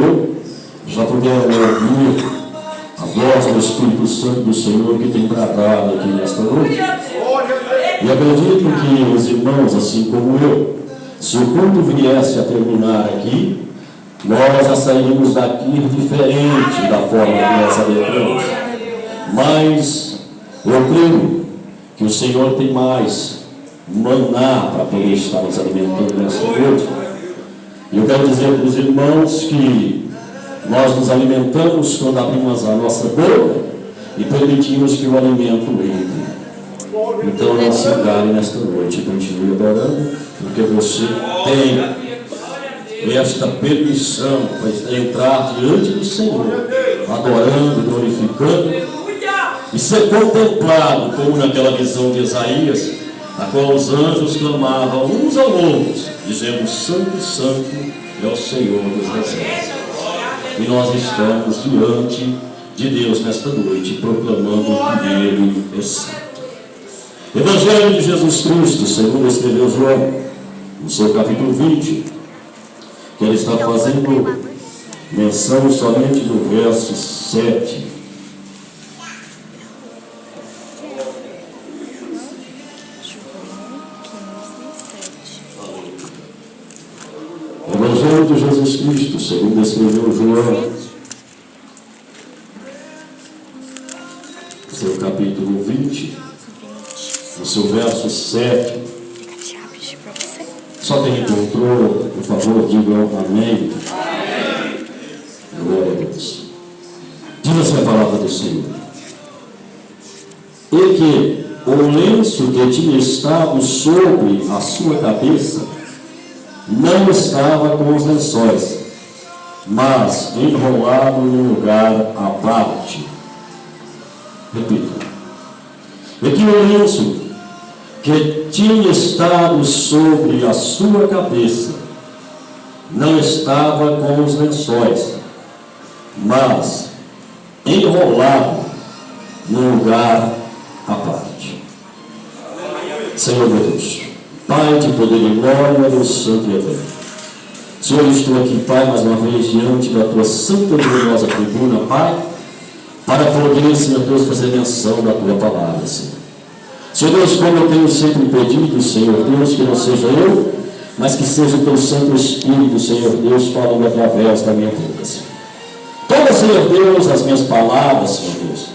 Senhor, já puderam ouvir a voz do Espírito Santo do Senhor que tem bradado aqui nesta noite. E acredito que os irmãos, assim como eu, se o culto viesse a terminar aqui, nós já sairíamos daqui diferente da forma que nós adentramos. Mas eu creio que o Senhor tem mais maná para poder estar nos alimentando nesta noite. E eu quero dizer para os irmãos que nós nos alimentamos quando abrimos a nossa boca e permitimos que o alimento entre. Então não se engane nesta noite, continue adorando, porque você tem esta permissão para entrar diante do Senhor, adorando, glorificando e ser contemplado, como naquela visão de Isaías, a qual os anjos clamavam uns aos outros, dizendo: Santo, Santo é o Senhor dos exércitos. E nós estamos diante de Deus nesta noite, proclamando que Ele é santo. Evangelho de Jesus Cristo, segundo escreveu João, no seu capítulo 20, que ele está fazendo menção somente do verso 7. Evangelho de Jesus Cristo, segundo escreveu João, seu capítulo 20, no seu verso 7. Só quem encontrou, por favor, digam amém. Glória a Deus. Diz-se a palavra do Senhor. E que o lenço que tinha estado sobre a sua cabeça não estava com os lençóis, mas enrolado num lugar à parte. Repita. E que o lenço que tinha estado sobre a sua cabeça não estava com os lençóis, mas enrolado num lugar à parte. Senhor meu Deus, Pai de poder e glória, Deus santo e eterno, Senhor, eu estou aqui, Pai, mais uma vez diante da tua santa e gloriosa tribuna, Pai, para poder, Senhor Deus, fazer menção da tua palavra, Senhor. Senhor Deus, como eu tenho sempre pedido, Senhor Deus, que não seja eu, mas que seja o teu Santo Espírito, Senhor Deus, falando através da minha boca, Senhor. Toma, Senhor Deus, as minhas palavras, Senhor Deus,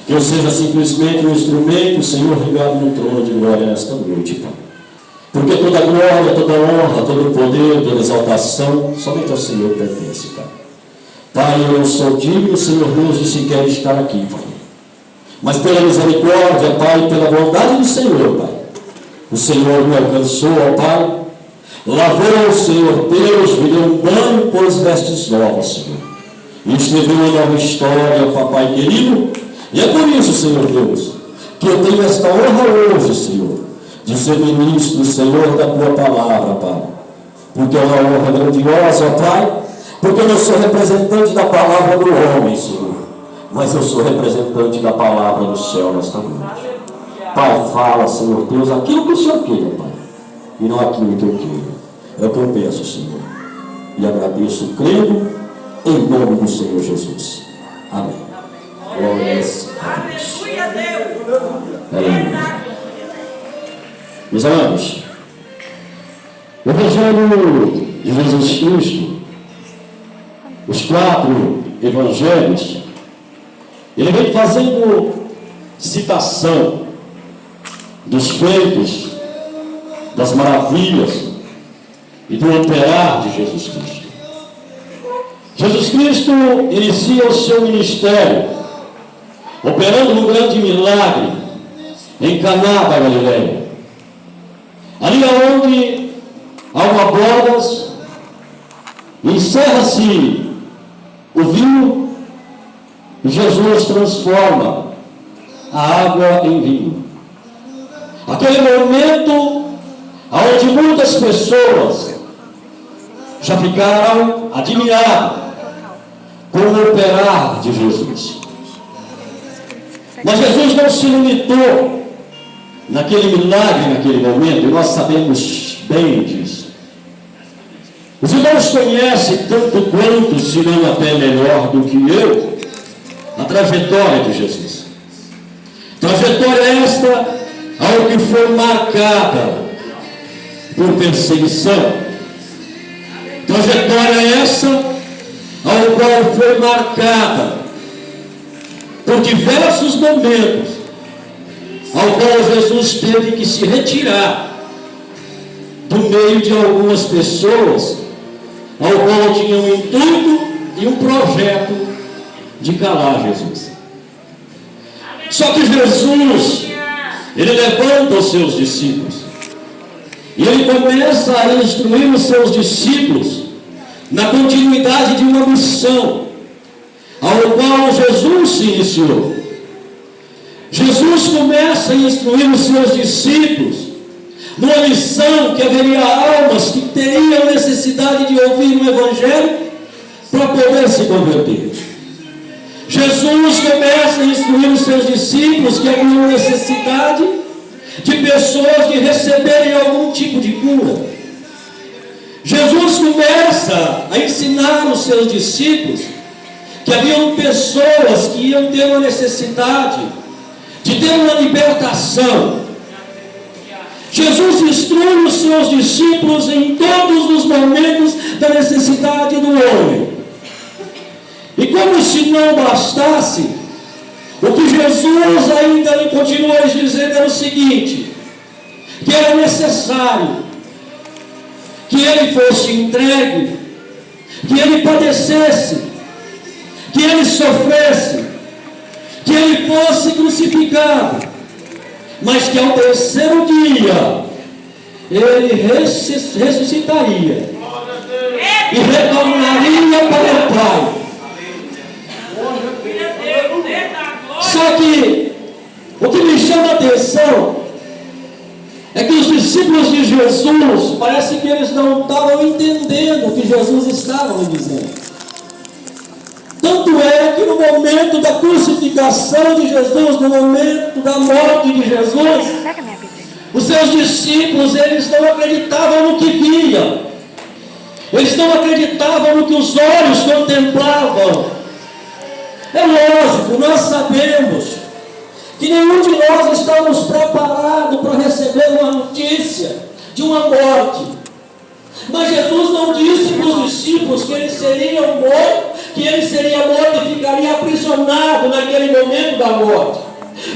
que eu seja simplesmente um instrumento, Senhor, ligado no trono de glória nesta noite, Pai. Porque toda glória, toda honra, todo poder, toda exaltação, somente ao Senhor pertence, Pai. Pai, eu não sou digno, Senhor Deus, de sequer estar aqui, Pai. Mas pela misericórdia, Pai, pela bondade do Senhor, Pai, o Senhor me alcançou, ó Pai, lavou, Senhor Deus, me deu um banho, pôs vestes novas, Senhor, e escreveu uma nova história, Papai querido. E é por isso, Senhor Deus, que eu tenho esta honra hoje, Senhor, de ser ministro, Senhor, da tua palavra, Pai, porque é uma honra grandiosa, ó Pai, porque eu não sou representante da palavra do homem, Senhor, mas eu sou representante da palavra do céu nesta noite. Pai, fala, Senhor Deus, aquilo que o Senhor queira, Pai, e não aquilo que eu quero. É o que eu peço, Senhor, e agradeço, crendo, em nome do Senhor Jesus. Amém. Glórias a Deus. Aleluia. Meus amados, o Evangelho de Jesus Cristo, os 4 evangelhos, ele vem fazendo citação dos feitos, das maravilhas e do operar de Jesus Cristo. Jesus Cristo inicia o seu ministério operando um grande milagre em Caná da Galileia, ali onde há uma bodas, encerra-se o vinho e Jesus transforma a água em vinho. Aquele momento onde muitas pessoas já ficaram admiradas com o operar de Jesus. Mas Jesus não se limitou naquele milagre, naquele momento, e nós sabemos bem disso. Os irmãos conhecem tanto quanto, se não até melhor do que eu, a trajetória de Jesus. Trajetória esta ao que foi marcada por perseguição. Trajetória essa ao qual foi marcada por diversos momentos, ao qual Jesus teve que se retirar do meio de algumas pessoas, ao qual tinha um intuito e um projeto de calar Jesus. Só que Jesus, ele levanta os seus discípulos e ele começa a instruir os seus discípulos na continuidade de uma missão ao qual Jesus se iniciou. Jesus começa a instruir os seus discípulos numa missão que haveria almas que teriam necessidade de ouvir o Evangelho para poder se converter. Jesus começa a instruir os seus discípulos que haviam necessidade de pessoas que receberem algum tipo de cura. Jesus começa a ensinar os seus discípulos que haviam pessoas que iam ter uma necessidade de ter uma libertação. Jesus instrui os seus discípulos em todos os momentos da necessidade do homem. E como se não bastasse, o que Jesus ainda lhe continua dizendo era o seguinte: que era necessário que ele fosse entregue, que ele padecesse, que ele sofresse, que ele fosse crucificado, mas que ao terceiro dia ele ressuscitaria e retornaria para o Pai. Só que o que me chama a atenção é que os discípulos de Jesus, parece que eles não estavam entendendo o que Jesus estava lhe dizendo. Tanto é que no momento da crucificação de Jesus, no momento da morte de Jesus, os seus discípulos, eles não acreditavam no que via. Eles não acreditavam no que os olhos contemplavam. É lógico, nós sabemos que nenhum de nós estamos preparados para receber uma notícia de uma morte. Mas Jesus não disse para os discípulos que ele seria morto e ficaria aprisionado naquele momento da morte.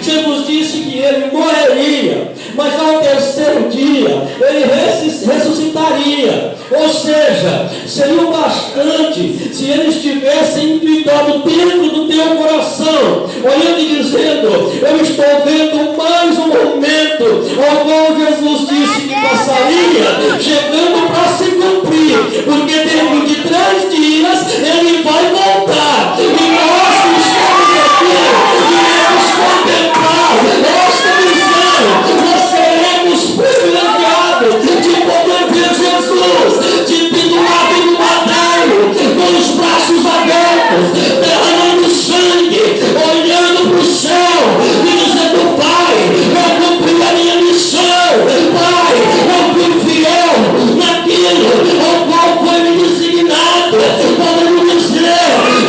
Jesus disse que ele morreria, mas ao terceiro dia ele ressuscitaria. Ou seja, seria o bastante se ele estivesse implicado dentro do teu coração, olhando e dizendo: eu estou vendo mais um momento ao qual Jesus disse que passaria, chegando para se cumprir, porque dentro de 3 dias ele vai voltar, e nós que estamos aqui iremos contemplar esta visão. Nós seremos privilegiados de poder ver Jesus de pendurado no madeiro, com os braços abertos, derramando sangue, olhando para o céu e dizendo: Pai, eu cumpri a minha missão, Pai, eu fui fiel naquilo ao qual foi me designado, podendo dizer: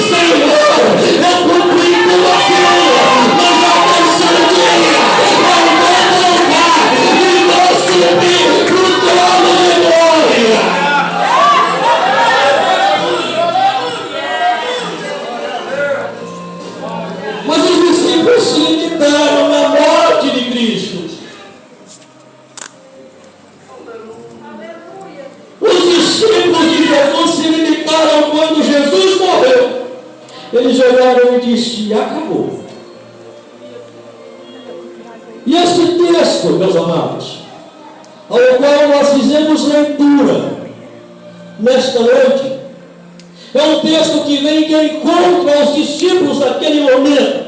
Senhor, eu cumpri tudo aquilo, mas ao terceiro dia eu vou voltar e vou subir para o trono de glória. Mas os discípulos se limitaram na morte de Cristo. Os discípulos de Jesus se limitaram quando Jesus morreu. Eles olharam e disseram: acabou. E este texto, meus amados, ao qual nós fizemos leitura nesta noite, é um texto que vem de encontro aos discípulos daquele momento.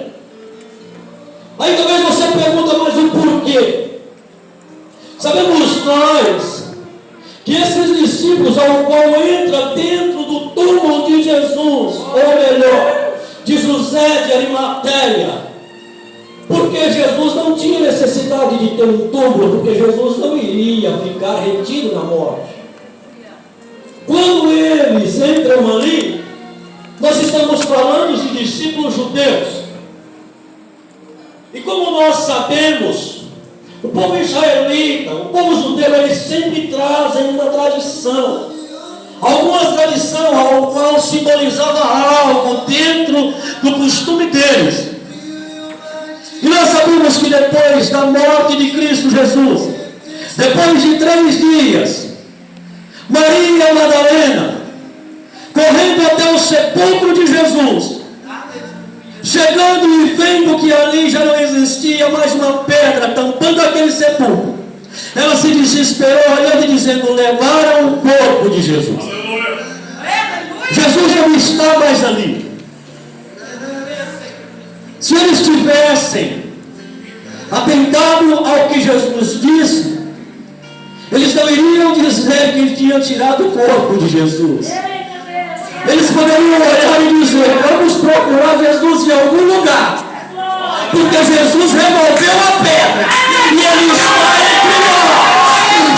Aí talvez você pergunta: mas o porquê? Sabemos nós que esses discípulos, ao qual entra dentro do túmulo de Jesus, ou melhor, de José de Arimateia, porque Jesus não tinha necessidade de ter um túmulo, porque Jesus não iria ficar retido na morte. Quando eles entram ali, nós estamos falando de discípulos judeus. E como nós sabemos, o povo israelita, o povo judeu, eles sempre trazem uma tradição. Alguma tradição ao qual simbolizava algo dentro do costume deles. E nós sabemos que depois da morte de Cristo Jesus, depois de 3 dias, Maria Madalena, correndo até o sepulcro de Jesus, chegando e vendo que ali já não existia mais uma pedra tampando aquele sepulcro, ela se desesperou, olhando e dizendo: levaram o corpo de Jesus. Jesus não está mais ali. Se eles tivessem atentado ao que Jesus disse, eles não iriam dizer que tinham tirado o corpo de Jesus. Eles poderiam olhar e dizer: vamos procurar Jesus em algum lugar, porque Jesus removeu a pedra e ele está entre nós.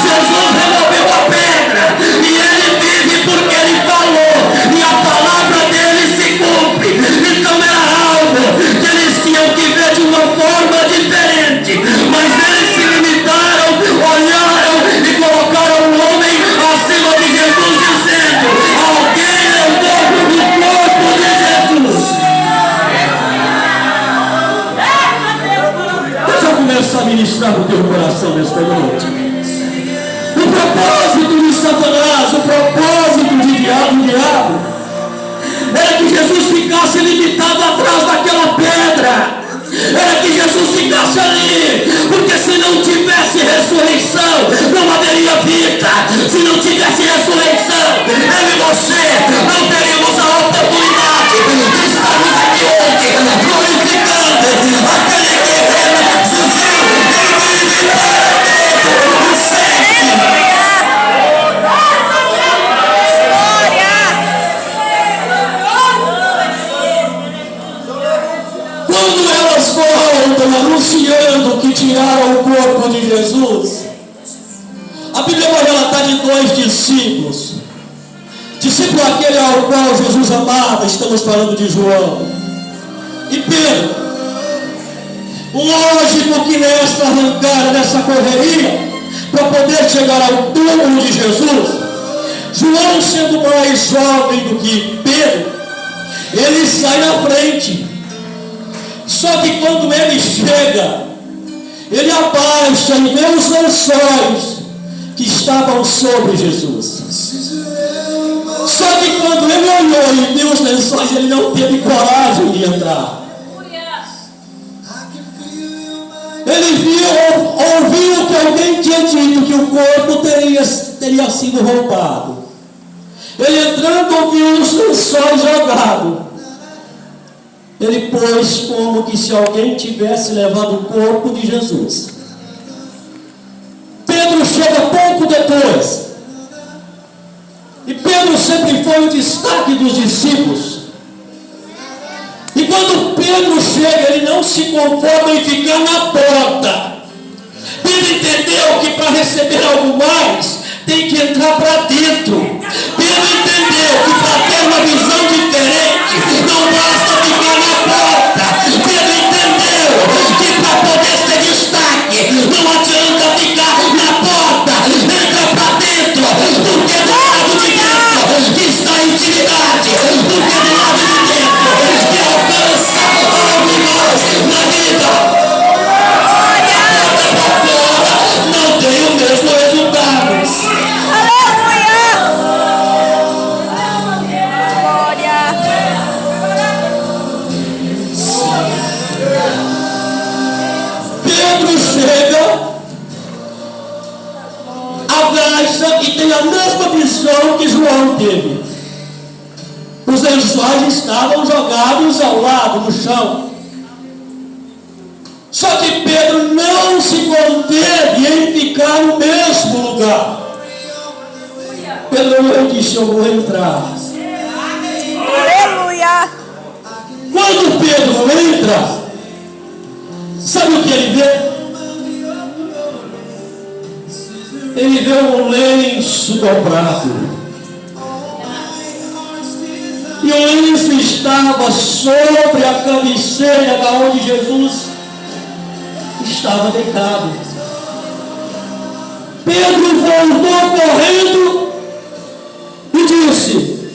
Jesus removeu a pedra e ele vive porque ele falou, e a palavra dele se cumpre. Então era algo que eles tinham que ver de uma forma diferente, mas eles se limitaram, olharam e colocaram o homem acima de Jesus, dizendo: alguém levou o corpo de Jesus. Deixa eu começar a ministrar no teu coração nesta noite. O propósito de Satanás, o propósito de diabo, era que Jesus ficasse limitado atrás daquela pedra. Era que Jesus ficasse ali, porque se não tivesse ressurreição, não haveria vida. Se não tivesse ressurreição, eu e você não teríamos a oportunidade de estarmos aqui hoje, glorificando aquele que ressuscitou em vitória, sempre. Quando elas voltam anunciando que tiraram o corpo de Jesus, a Bíblia vai relatar de 2 discípulos. Discípulo aquele ao qual Jesus amava, estamos falando de João e Pedro. Lógico que nesta arrancada, nessa correria, para poder chegar ao túmulo de Jesus, João, sendo mais jovem do que Pedro, ele sai na frente. Só que quando ele chega, ele abaixa e vê os lençóis que estavam sobre Jesus. Só que quando ele olhou e viu os lençóis, ele não teve coragem de entrar. Ele ouviu que alguém tinha dito que o corpo teria sido roubado. Ele entrando, ouviu os lençóis jogados. Ele pôs como que se alguém tivesse levado o corpo de Jesus. Pedro chega pouco depois. E Pedro sempre foi o destaque dos discípulos. E quando Pedro chega, ele não se conforma em ficar na porta. Pedro entendeu que para receber algo mais, tem que entrar para dentro. Pedro entendeu que para ter uma visão diferente, não basta ficar na porta. Pedro entendeu que para poder ser destaque, não adianta ficar na porta. Entra para dentro, porque do lado de dentro que está a intimidade, porque do lado de dentro que alcança algo mais na vida. A porta para fora não tem o mesmo resultado. E tem a mesma visão que João teve. Os lençóis estavam jogados ao lado, no chão. Só que Pedro não se conteve em ficar no mesmo lugar. Pedro disse: eu vou entrar. Aleluia! Quando Pedro entra, sabe o que ele vê? Ele vê um lenço dobrado. estava sobre a cabeceira da onde Jesus estava deitado. Pedro voltou correndo e disse: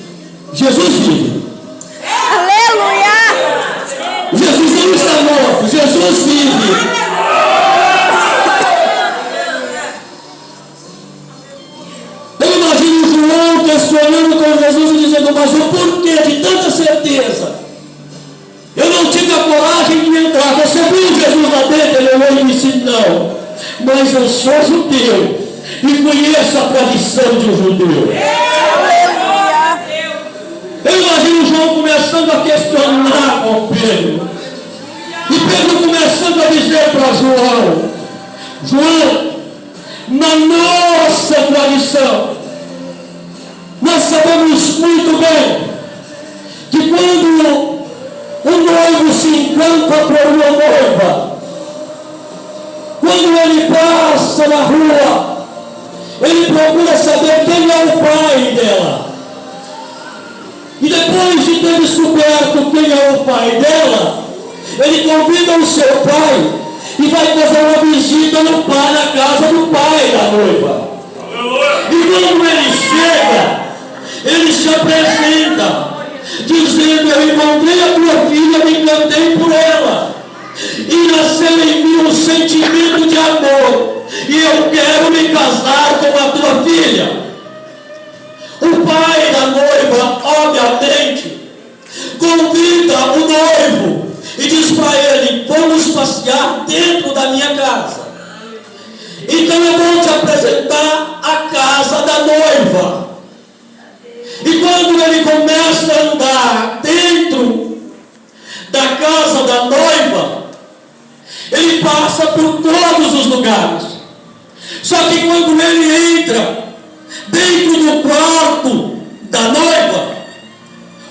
Jesus vive. Aleluia! Jesus não está morto, Jesus vive. Eu imagino João questionando com Jesus e dizendo: mas o porquê de tanta certeza? Eu não tive a coragem de entrar. Você viu Jesus lá dentro? Ele olhou e disse: não, mas eu sou judeu e conheço a tradição de um judeu. Eu imagino João começando a questionar com Pedro. E Pedro começando a dizer para João: João, na nossa tradição, nós sabemos muito bem que quando o noivo se encanta por uma noiva, quando ele passa na rua, ele procura saber quem é o pai dela. E depois de ter descoberto quem é o pai dela, ele convida o seu pai e vai fazer uma visita no pai, na casa do pai da noiva. E quando ele chega, ele se apresenta, dizendo: eu encontrei a tua filha, me encantei por ela, e nasceu em mim um sentimento de amor, e eu quero me casar com a tua filha. O pai da noiva, obviamente, convida o noivo e diz para ele: vamos passear dentro da minha casa. Então eu vou te apresentar a casa da noiva. E quando ele começa a andar dentro da casa da noiva, ele passa por todos os lugares. Só que quando ele entra dentro do quarto da noiva,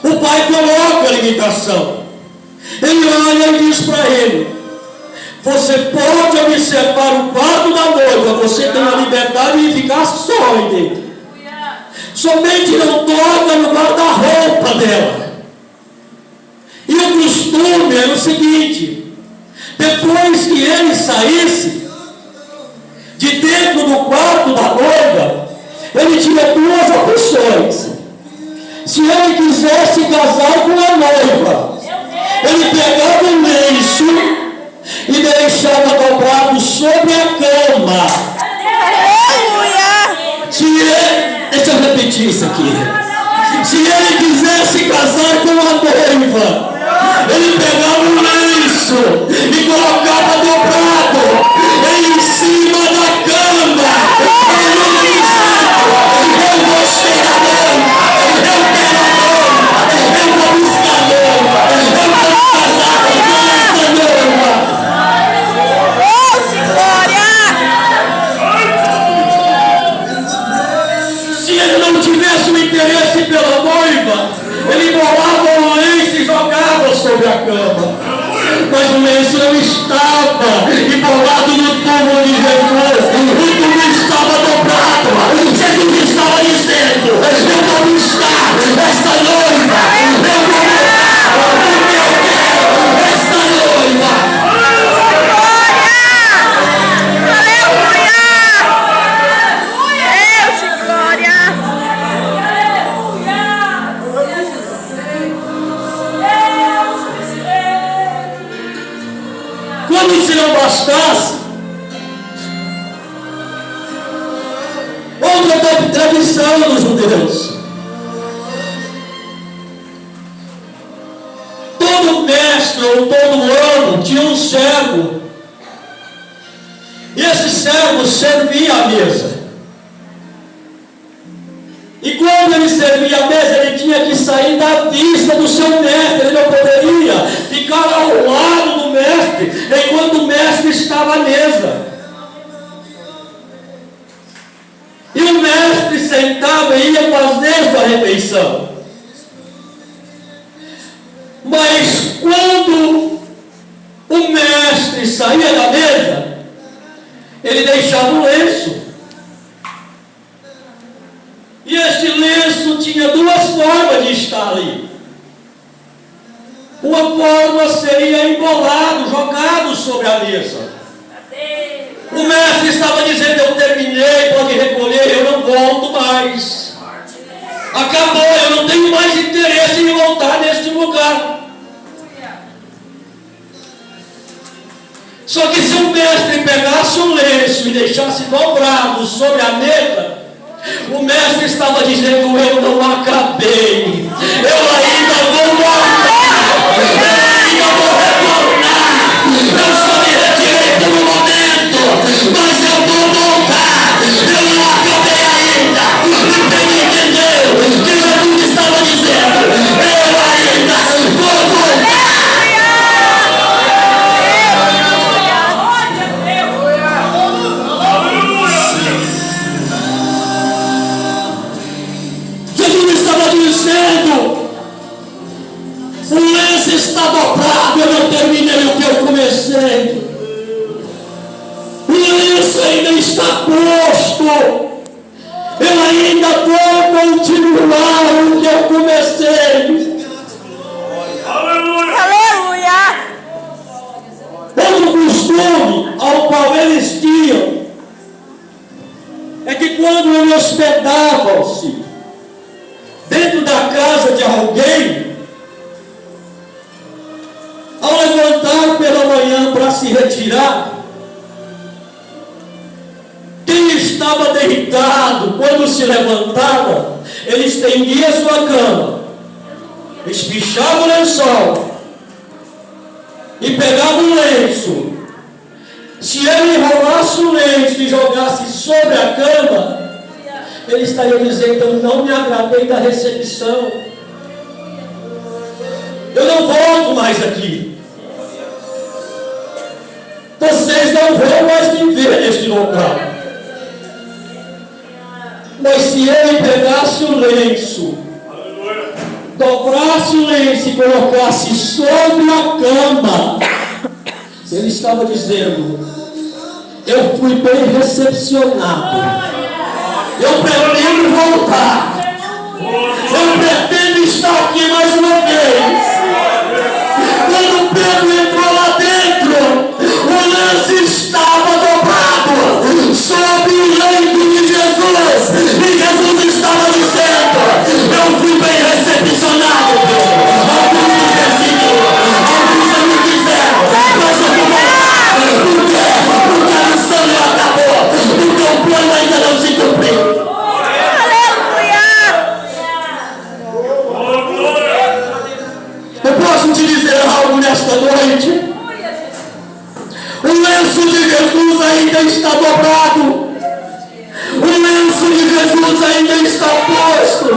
o pai coloca a limitação. Ele olha e diz para ele: você pode observar o quarto da noiva, você tem a liberdade de ficar só aí dentro. Somente não toca no guarda-roupa dela. E o costume era o seguinte: depois que ele saísse de dentro do quarto da noiva, ele tinha duas opções. Se ele quisesse casar com a noiva, ele pegava um lenço e deixava dobrado sobre a cama. Se ele, deixa eu repetir isso aqui. Se ele quisesse casar com a noiva, ele pegava um lenço e colocava dobrado em cima da cama. Ele dizia: eu gostei da noiva, eu quero a noiva, eu vou buscar a noiva, eu vou casar com essa noiva. Se ele não tivesse o interesse pela noiva, ele bolava o lenço e jogava sobre a cama. Mas o lenço não estava embolado no túmulo de Jesus. O túmulo estava dobrado. Jesus estava dizendo: eu vou buscar esta noiva. Eu vou buscar porque eu quero esta noiva. Quando se não bastasse, outra tradição dos judeus: todo mestre ou todo ano tinha um servo, e esse servo servia a mesa. E quando ele servia a mesa, ele tinha que sair da vista do seu mestre. Ele não poderia ficar ao lado do mestre enquanto o mestre estava à mesa. E o mestre sentava e ia fazer sua refeição. Mas quando o mestre saía da mesa, ele deixava o lenço. E este lenço tinha duas formas de estar ali. Uma forma seria embolado, jogado sobre a mesa. O mestre estava dizendo: eu terminei, pode recolher, eu não volto mais. Acabou, eu não tenho mais interesse em voltar neste lugar. Só que se o mestre pegasse o lenço e deixasse dobrado sobre a mesa, o mestre estava dizendo: eu não acabei, eu ainda vou voltar, eu ainda vou retornar, eu só me retirei por um momento, mas eu vou voltar, eu não acabei ainda. Então entendeu que Jesus estava dizendo: eu ainda vou voltar. O lenço está dobrado, eu não terminei o que eu comecei. O lenço ainda está posto. Eu ainda vou continuar o que eu comecei. Aleluia! Outro costume ao qual eles tinham é que quando eles hospedavam-se dentro da casa de alguém, ao levantar pela manhã para se retirar, quem estava deitado, quando se levantava, ele estendia sua cama, espichava o lençol e pegava o lenço. Se ele enrolasse o lenço e jogasse sobre a cama, ele estaria dizendo: eu não me agradei da recepção, eu não volto mais aqui, vocês não vão mais me ver neste local. Mas se ele pegasse o lenço, dobrasse o lenço e colocasse sobre a cama, ele estava dizendo: eu fui bem recepcionado, eu pretendo voltar, eu pretendo estar aqui mais uma vez. Quando Pedro entrou lá dentro, o lenço estava dobrado sobre o leito de Jesus, e Jesus estava dizendo: eu fui bem recepcionado. Alguns me perseguiram, alguns não me quiseram, mas eu vou voltar. Por quê? Porque a missão não acabou, porque o plano ainda não se cumpriu. Eu posso te dizer algo nesta noite? O lenço de Jesus ainda está dobrado. O lenço de Jesus ainda está posto.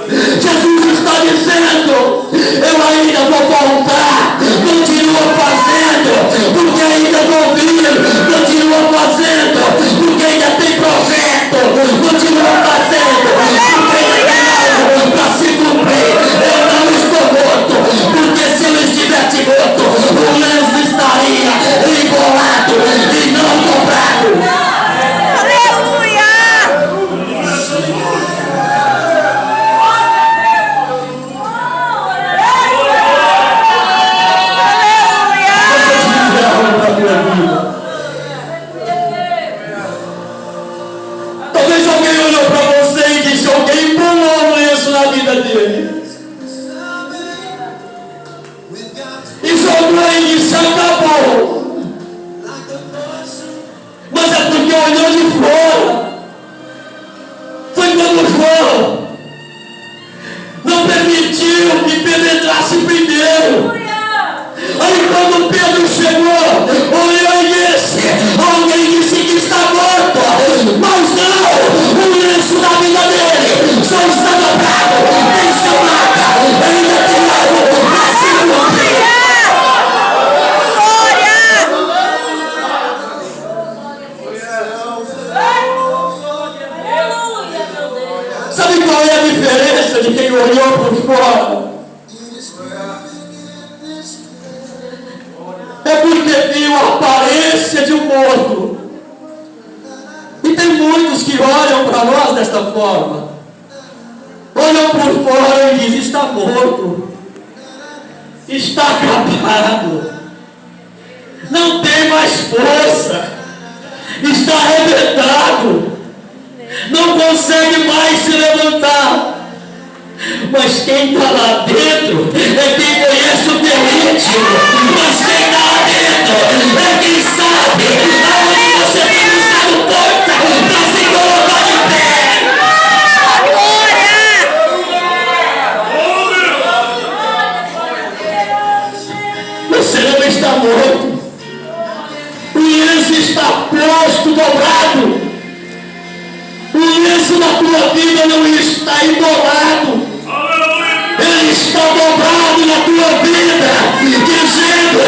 Jesus está dizendo: eu ainda vou voltar. Continua fazendo, porque ainda vou vir. Continua fazendo, porque ainda tem projeto. Continua fazendo, porque ainda tem algo para se cumprir. Eu não estou morto, porque se eu estivesse morto, o lenço estaria embolado e não dobrado. Talvez alguém olhou para você e disse: alguém pulou o lenço na vida dele e jogou e disse: acabou. Mas é porque olhou de fora. Foi quando João não permitiu que Pedro entrasse primeiro. Aí quando Pedro chegou, olhou e disse: alguém disse que está morto, mas não, o lenço da vida dele só está dobrado, tem sua marca, ainda tem algo para se cumprir. Sabe qual é a diferença de quem olhou por fora? É porque viu a aparência de um morto. E tem muitos que olham para nós desta forma. Olham por fora e dizem: está morto. está acabado, não tem mais força, está arrebentado, não consegue mais se levantar. Mas quem está lá dentro é quem conhece o teu íntimo. Mas quem está lá dentro é quem sabe aonde você tem buscado força para se colocar de pé. Você não está morto. O lenço está posto, dobrado. O lenço na tua vida não está embolado. Ele está dobrado na tua vida, dizendo: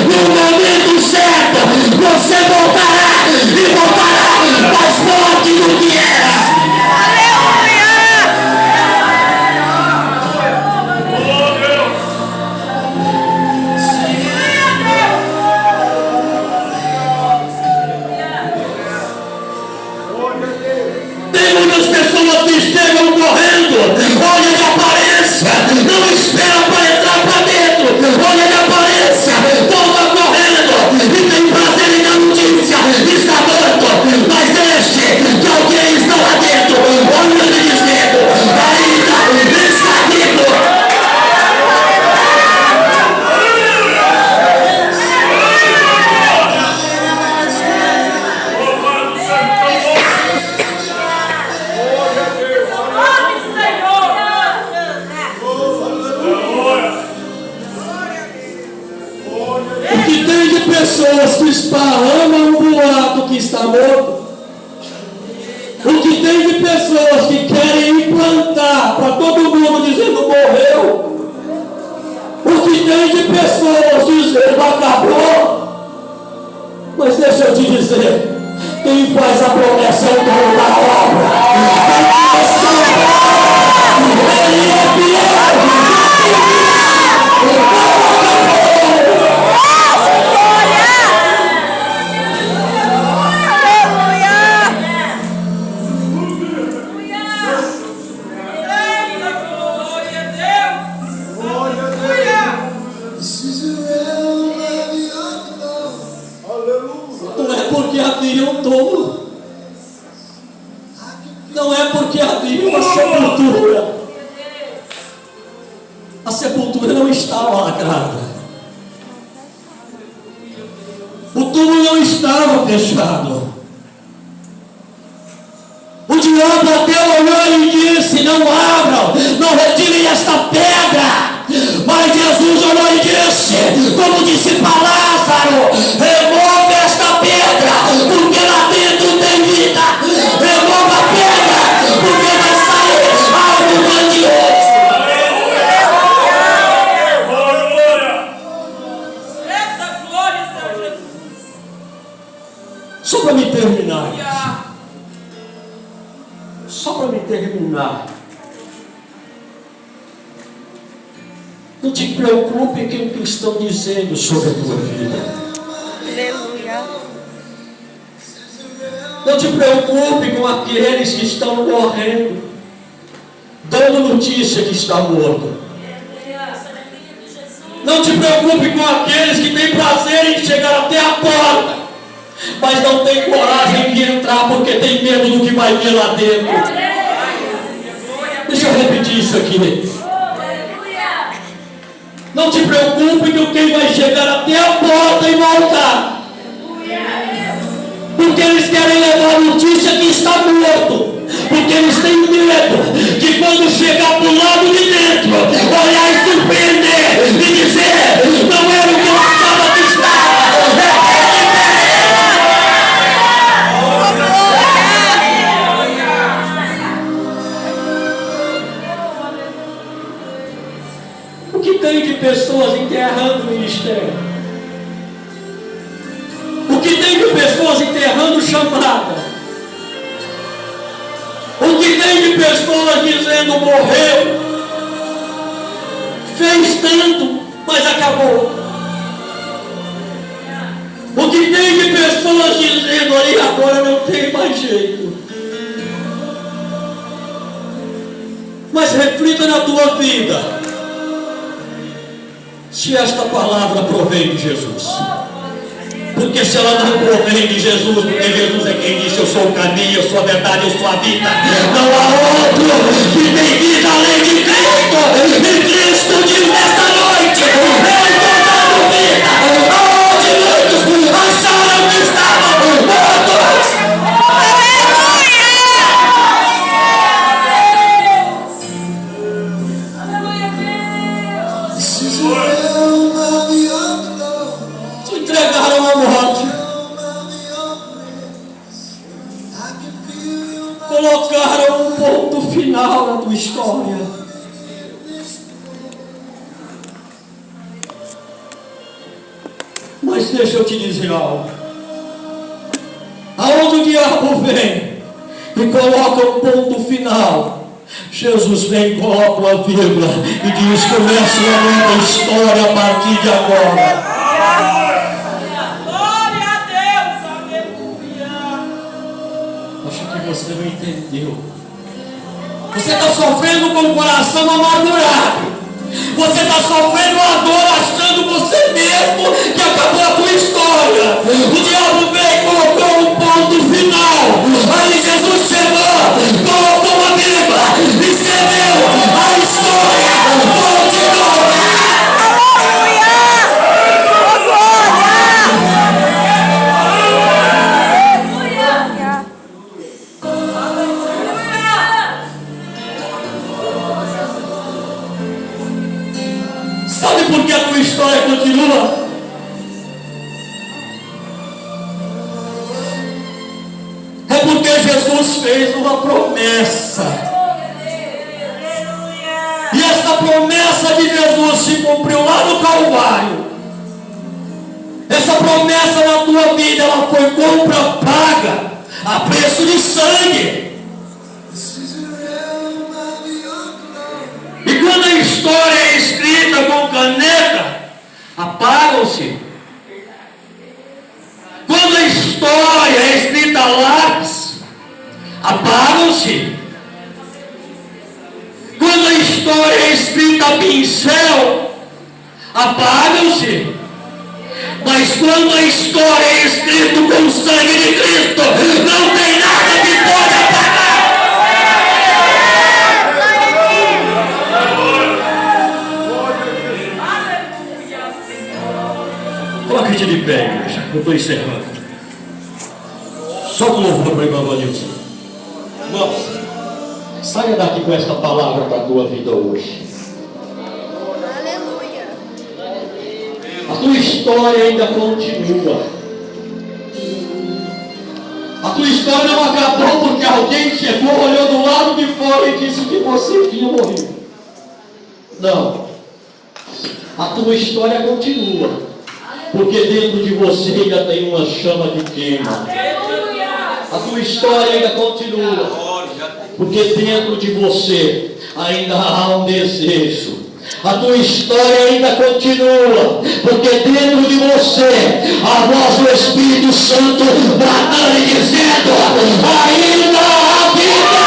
no momento certo, você voltará e voltará mais forte do que era. Tem muitas pessoas que chegam correndo, olha de aparência, não espera para entrar para dentro, olha de aparência, volta correndo e tem prazer em dar notícia, está morto, mas deixe que alguém está lá dentro, olhando e dizendo: ainda está vivo. Pessoas que esparramam um boato que está morto. O que tem de pessoas que querem implantar para todo mundo dizendo morreu. O que tem de pessoas dizendo acabou. Mas deixa eu te dizer, quem faz a promessa é o dono da obra. Ele é fiel. Não é porque havia uma sepultura. A sepultura não estava lacrada. O túmulo não estava fechado. O diabo até olhou e disse: não abram, não retirem esta pedra. Mas Jesus olhou e disse, como disse para Lázaro: remove esta pedra, porque lá dentro tem vida. Remova a pedra, porque vai sair algo grandioso. Só para me terminar. Só para me terminar. Não te preocupe com o que estão dizendo sobre a tua vida. Aleluia. Não te preocupe com aqueles que estão morrendo, dando notícia que está morto. Não te preocupe com aqueles que têm prazer em chegar até a porta, mas não tem coragem de entrar porque tem medo do que vai vir lá dentro. Deixa eu repetir isso aqui. Não te preocupe com quem vai chegar até a porta e voltar, porque eles querem levar a notícia que está morto, porque eles têm medo de quando chegar do lado de dentro, olhar e surpreender e dizer: não era o que eu achava que estava. O que tem de pessoas enterrando o ministério? O que tem de pessoas enterrando chamada? O que tem de pessoas dizendo morreu? Fez tanto, mas acabou. O que tem de pessoas dizendo aí agora não tem mais jeito? Mas reflita na tua vida. se esta palavra provém de Jesus. Porque se ela não provém de Jesus, porque Jesus é quem disse: eu sou o caminho, eu sou a verdade, eu sou a vida. Não há outro que tem vida além de Cristo. E Cristo diz nesta noite: eu estou dando vida. Aonde muitos acharam que estavam mortos. Entregaram a morte, colocaram um ponto final na tua história. Mas deixa eu te dizer algo. Aonde o diabo vem e coloca um ponto final, Jesus vem e coloca uma vírgula e diz: começa uma nova história a partir de agora. Você não entendeu. Você está sofrendo com o coração amargurado. Você está sofrendo a dor achando você mesmo que acabou a tua história. O diabo veio e colocou um ponto final. Aí Jesus chegou, colocou uma Bíblia, escreveu a história. Continua. Sabe por que a tua história continua? É porque Jesus fez uma promessa. E essa promessa de Jesus se cumpriu lá no Calvário. Essa promessa na tua vida, ela foi compra paga a preço de sangue. E quando a história é escrita com caneta, apagam-se. Quando a história é escrita a lápis, apagam-se. Quando a história é escrita a pincel, apagam-se. Mas quando a história é escrita com o sangue de Cristo, não tem nada que pode apagar. Coloque-te de pé, igreja. Eu estou encerrando. Solta o louvor para o irmão Vanilson. Irmãos, saia daqui com esta palavra para a tua vida hoje. Aleluia. A tua história ainda continua. A tua história não acabou porque alguém chegou, olhou do lado de fora e disse que você tinha morrido. Não. A tua história continua. Porque dentro de você ainda tem uma chama que queima. A tua história ainda continua. Porque dentro de você ainda há um desejo. A tua história ainda continua. Porque dentro de você a voz do Espírito Santo bradando e dizendo: ainda há vida.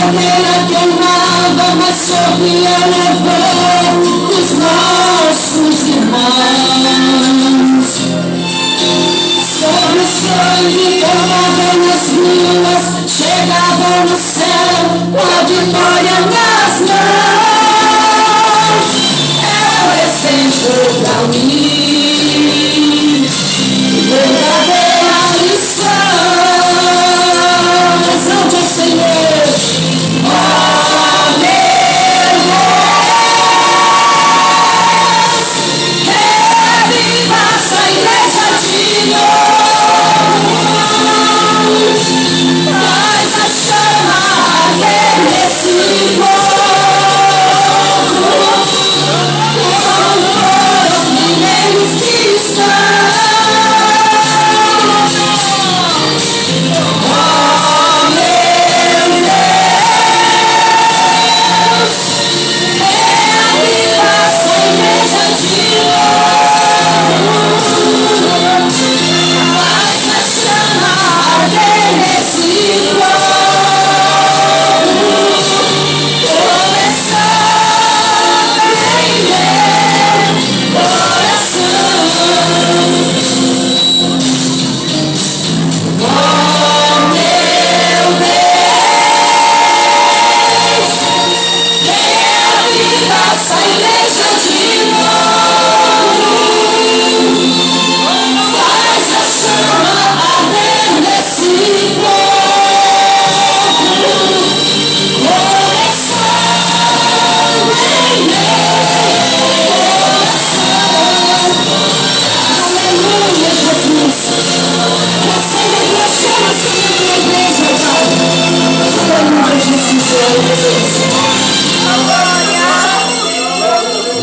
fogueira queimava, mas sofria levou os nossos irmãos. Sobre o sangue tomava nas ruas, chegava no céu com a vitória nas mãos. É o exemplo pra mim, verdadeira lição. Exalte o Senhor, ó meu Deus, reviva essa igreja de Deus, faz a chama arder nesse povo, com os mineiros que estão.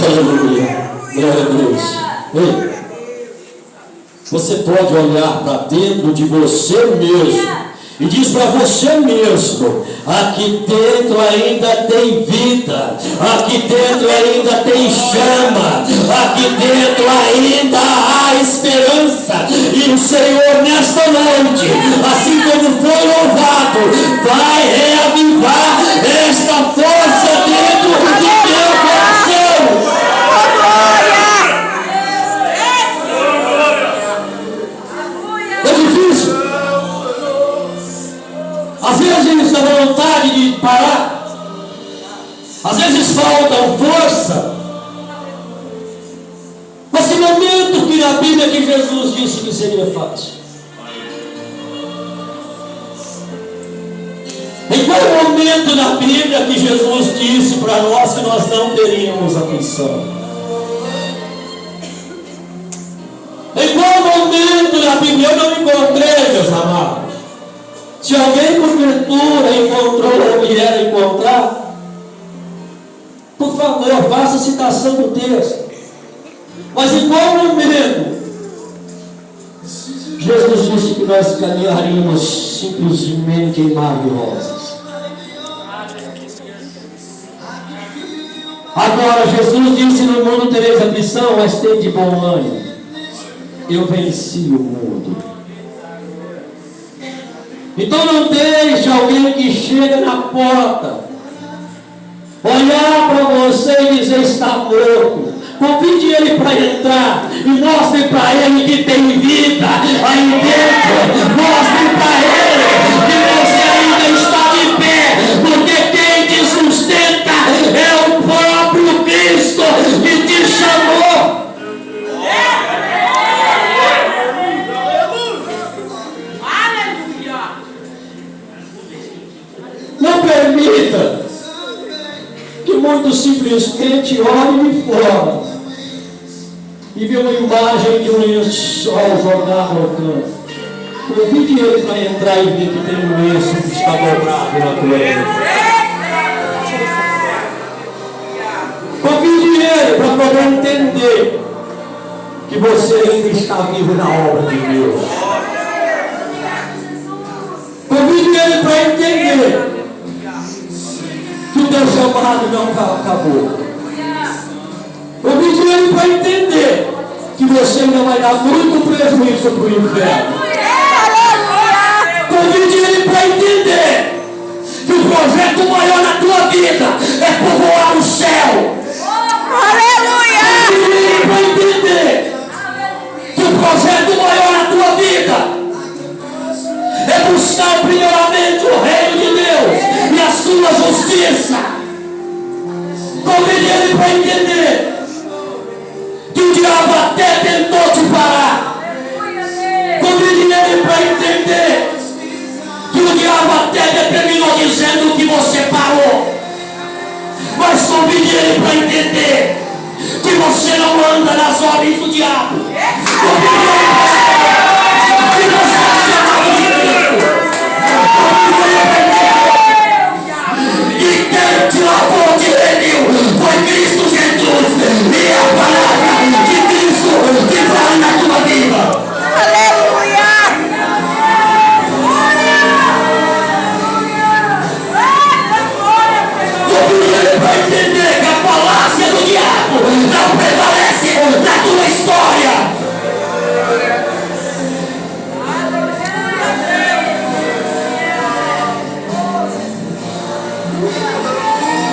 Aleluia, glória a Deus. Ei, você pode olhar para dentro de você mesmo e diz para você mesmo: aqui dentro ainda tem vida, aqui dentro ainda tem chama, aqui dentro ainda há esperança. E o Senhor nesta noite, assim como foi louvado, vai reavivar esta força dentro do teu coração. É difícil. Às vezes dá vontade de parar. Às vezes falta força. Mas que momento que na Bíblia que Jesus disse que seria fácil? Em qual momento na Bíblia que Jesus disse para nós que nós não teríamos aflição? Em qual momento na Bíblia? Eu não encontrei, meus amados. Se alguém porventura encontrou ou vier encontrar, por favor, faça a citação do texto. Mas em qual momento Jesus disse que nós caminharíamos simplesmente em mar de rosas? Agora Jesus disse: no mundo tereis aflição, mas tem de bom ânimo, eu venci o mundo. Então não deixe alguém que chega na porta olhar para você e dizer: está morto. Convide ele para entrar e mostre para ele que tem vida aí dentro. Mostre para ele que você ainda está de pé, porque quem te sustenta é o próprio Cristo que te chamou. Não permita que muitos simplesmente olhem de fora e vê uma imagem de um sol jogado ao canto. Convide ele para entrar e ver que tem um lenço que está dobrado na tua vida. Convide ele para poder entender que você ainda está vivo na obra de Deus. Convide ele para entender que o teu chamado não acabou. Convide ele para entender que você ainda vai dar muito prejuízo para o inferno. Convide ele para entender que o projeto maior na tua vida é povoar o céu. Aleluia! Para entender que o projeto maior na tua vida é buscar primeiramente o reino de Deus e a sua justiça. Convide ele para entender que o diabo até tentou te parar. Convide ele para entender que o diabo até determinou dizendo que você parou. Mas convide ele para entender que você não anda nas ordens do diabo. Convide ele para entender que você é chamado de filho. Convide ele para entender que quem te lavou, te remiu, foi Cristo Jesus. E é a palavra de Cristo que fala na tua vida. Aleluia! Para entender que a falácia do diabo não prevalece na tua história.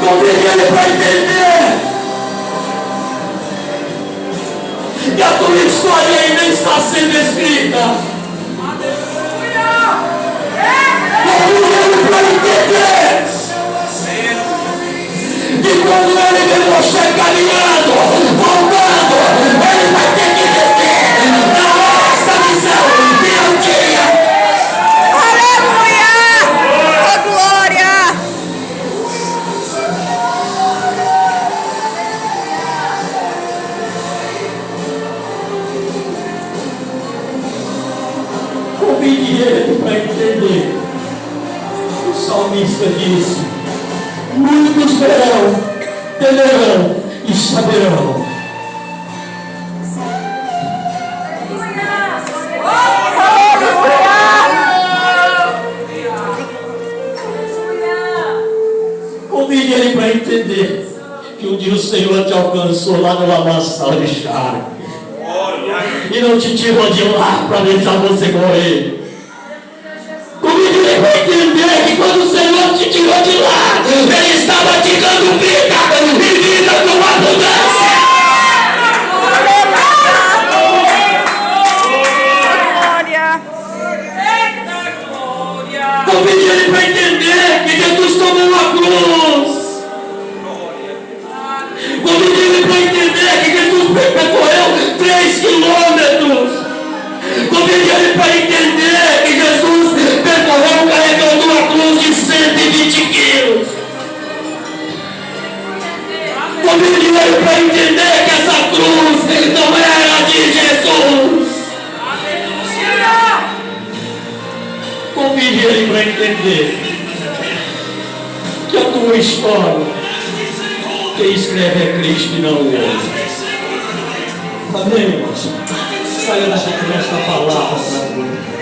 Convide ele para entender que a tua história ainda está sendo escrita. Convide ele para entender que quando ele vê você caminhando, voltando, ele vai ter que descer na esta visão que eu tinha. Aleluia! Oh, glória! Convide ele para entender. O salmista disse: muitos verão, temerão e saberão. Convide ele para entender que um dia o Senhor te alcançou lá no lamaçal de charco e não te tirou de lá para deixar você morrer. Convide ele para entender que quando o Senhor te tirou de lá, ele estava te dando vida e vida com abundância. Convide ele para entender que Jesus tomou uma cruz. Convide ele para entender que Jesus percorreu 3 quilômetros. Convide ele para entender que Jesus percorreu carregando uma cruz de 120 quilos. Convide ele para entender que essa cruz não era de Jesus. Convide ele para entender que a tua história, quem escreve é Cristo e não o homem. Amém, irmãos? Saia daqui com esta palavra para